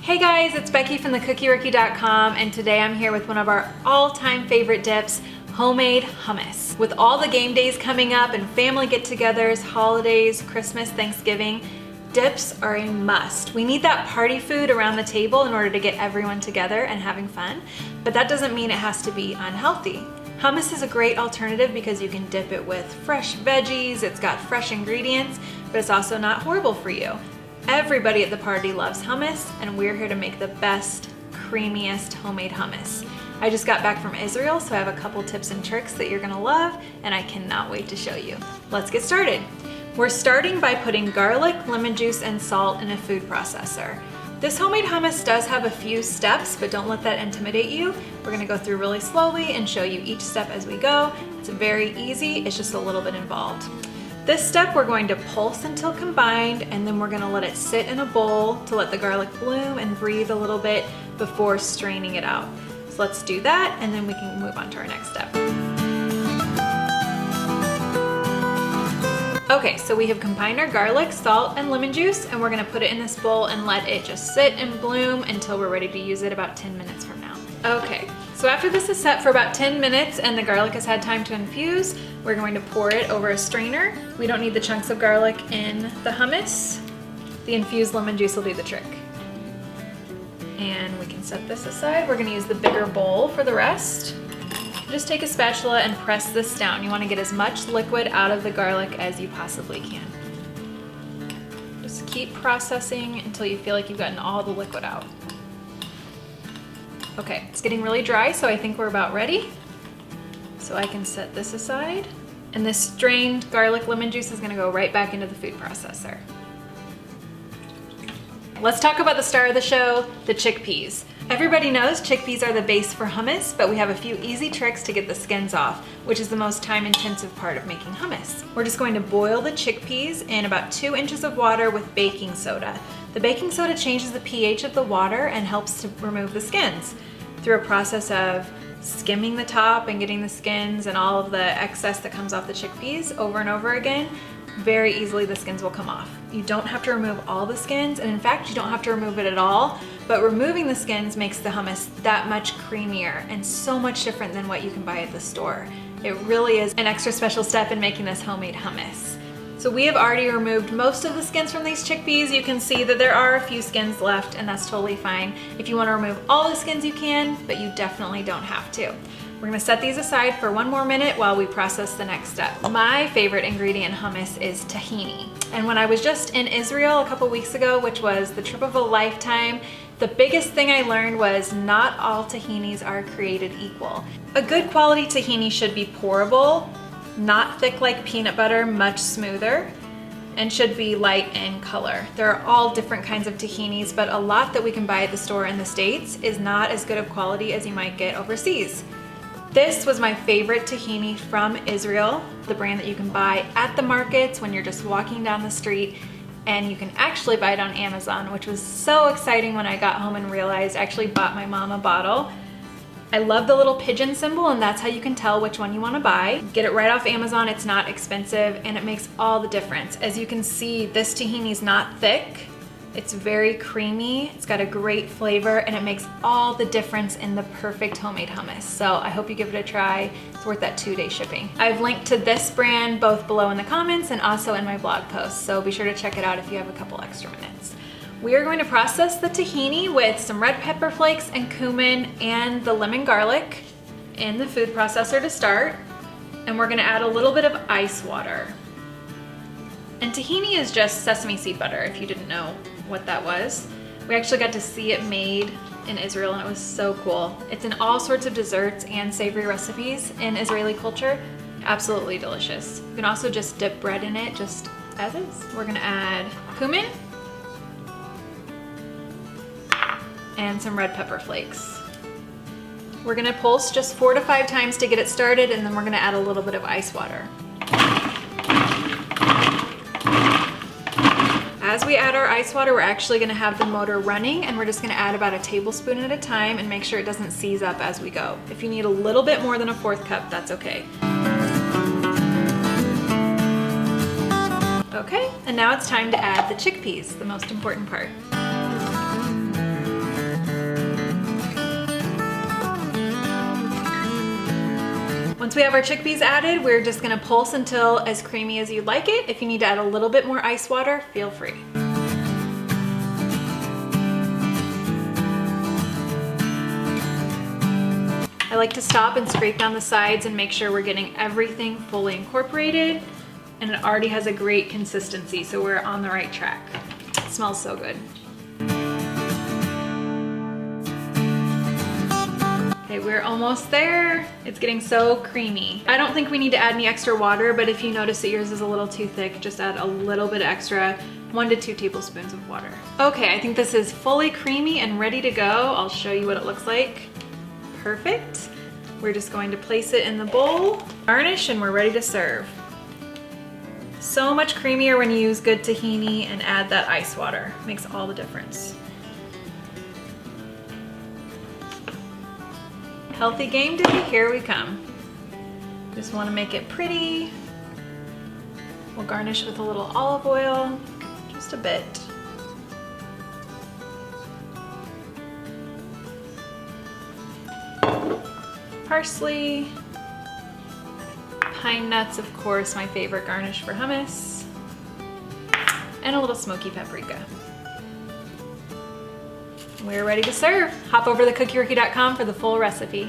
Hey guys, it's Becky from thecookierookie.com, and today I'm here with one of our all-time favorite dips, homemade hummus. With all the game days coming up and family get-togethers, holidays, Christmas, Thanksgiving, dips are a must. We need that party food around the table in order to get everyone together and having fun, but that doesn't mean it has to be unhealthy. Hummus is a great alternative because you can dip it with fresh veggies, it's got fresh ingredients, but it's also not horrible for you. Everybody at the party loves hummus, and we're here to make the best, creamiest homemade hummus. I just got back from Israel, so I have a couple tips and tricks that you're gonna love, and I cannot wait to show you. Let's get started. We're starting by putting garlic, lemon juice, and salt in a food processor. This homemade hummus does have a few steps, but don't let that intimidate you. We're gonna go through really slowly and show you each step as we go. It's very easy, it's just a little bit involved. This step we're going to pulse until combined, and then we're gonna let it sit in a bowl to let the garlic bloom and breathe a little bit before straining it out. So let's do that, and then we can move on to our next step. Okay, so we have combined our garlic, salt, and lemon juice, and we're gonna put it in this bowl and let it just sit and bloom until we're ready to use it about 10 minutes from now. Okay, so after this is set for about 10 minutes and the garlic has had time to infuse, we're going to pour it over a strainer. We don't need the chunks of garlic in the hummus. The infused lemon juice will do the trick. And we can set this aside. We're gonna use the bigger bowl for the rest. Just take a spatula and press this down. You wanna get as much liquid out of the garlic as you possibly can. Just keep processing until you feel like you've gotten all the liquid out. Okay, it's getting really dry, so I think we're about ready. So I can set this aside. And this strained garlic lemon juice is gonna go right back into the food processor. Let's talk about the star of the show, the chickpeas. Everybody knows chickpeas are the base for hummus, but we have a few easy tricks to get the skins off, which is the most time-intensive part of making hummus. We're just going to boil the chickpeas in about 2 inches of water with baking soda. The baking soda changes the pH of the water and helps to remove the skins. Through a process of skimming the top and getting the skins and all of the excess that comes off the chickpeas over and over again, very easily the skins will come off. You don't have to remove all the skins, and in fact you don't have to remove it at all, but removing the skins makes the hummus that much creamier and so much different than what you can buy at the store. It really is an extra special step in making this homemade hummus. So we have already removed most of the skins from these chickpeas. You can see that there are a few skins left, and that's totally fine. If you want to remove all the skins you can, but you definitely don't have to. We're gonna set these aside for 1 more minute while we process the next step. My favorite ingredient in hummus is tahini. And when I was just in Israel a couple weeks ago, which was the trip of a lifetime, the biggest thing I learned was not all tahinis are created equal. A good quality tahini should be pourable, not thick like peanut butter, much smoother, and should be light in color. There are all different kinds of tahinis, but a lot that we can buy at the store in the States is not as good of quality as you might get overseas. This was my favorite tahini from Israel, the brand that you can buy at the markets when you're just walking down the street, and you can actually buy it on Amazon, which was so exciting when I got home and realized I actually bought my mom a bottle. I love the little pigeon symbol, and that's how you can tell which one you want to buy. Get it right off Amazon, it's not expensive, and it makes all the difference. As you can see, this tahini is not thick. It's very creamy, it's got a great flavor, and it makes all the difference in the perfect homemade hummus. So I hope you give it a try. It's worth that 2-day shipping. I've linked to this brand both below in the comments and also in my blog post, so be sure to check it out if you have a couple extra minutes. We are going to process the tahini with some red pepper flakes and cumin and the lemon garlic in the food processor to start, and we're gonna add a little bit of ice water. And tahini is just sesame seed butter, if you didn't know what that was. We actually got to see it made in Israel, and it was so cool. It's in all sorts of desserts and savory recipes in Israeli culture. Absolutely delicious. You can also just dip bread in it just as is. We're gonna add cumin and some red pepper flakes. We're gonna pulse just 4 to 5 times to get it started, and then we're gonna add a little bit of ice water. As we add our ice water, we're actually gonna have the motor running, and we're just gonna add about a tablespoon at a time and make sure it doesn't seize up as we go. If you need a little bit more than a 1/4 cup, that's okay. Okay, and now it's time to add the chickpeas, the most important part. Once we have our chickpeas added, we're just gonna pulse until as creamy as you'd like it. If you need to add a little bit more ice water, feel free. I like to stop and scrape down the sides and make sure we're getting everything fully incorporated, and it already has a great consistency, so we're on the right track. It smells so good. Okay, we're almost there. It's getting so creamy. I don't think we need to add any extra water, but if you notice that yours is a little too thick, just add a little bit extra, 1 to 2 tablespoons of water. Okay, I think this is fully creamy and ready to go. I'll show you what it looks like. Perfect. We're just going to place it in the bowl, garnish, and we're ready to serve. So much creamier when you use good tahini and add that ice water. Makes all the difference. Healthy game day, here we come. Just want to make it pretty. We'll garnish with a little olive oil, just a bit. Parsley, pine nuts, of course, my favorite garnish for hummus, and a little smoky paprika. We're ready to serve. Hop over to cookiewiki.com for the full recipe.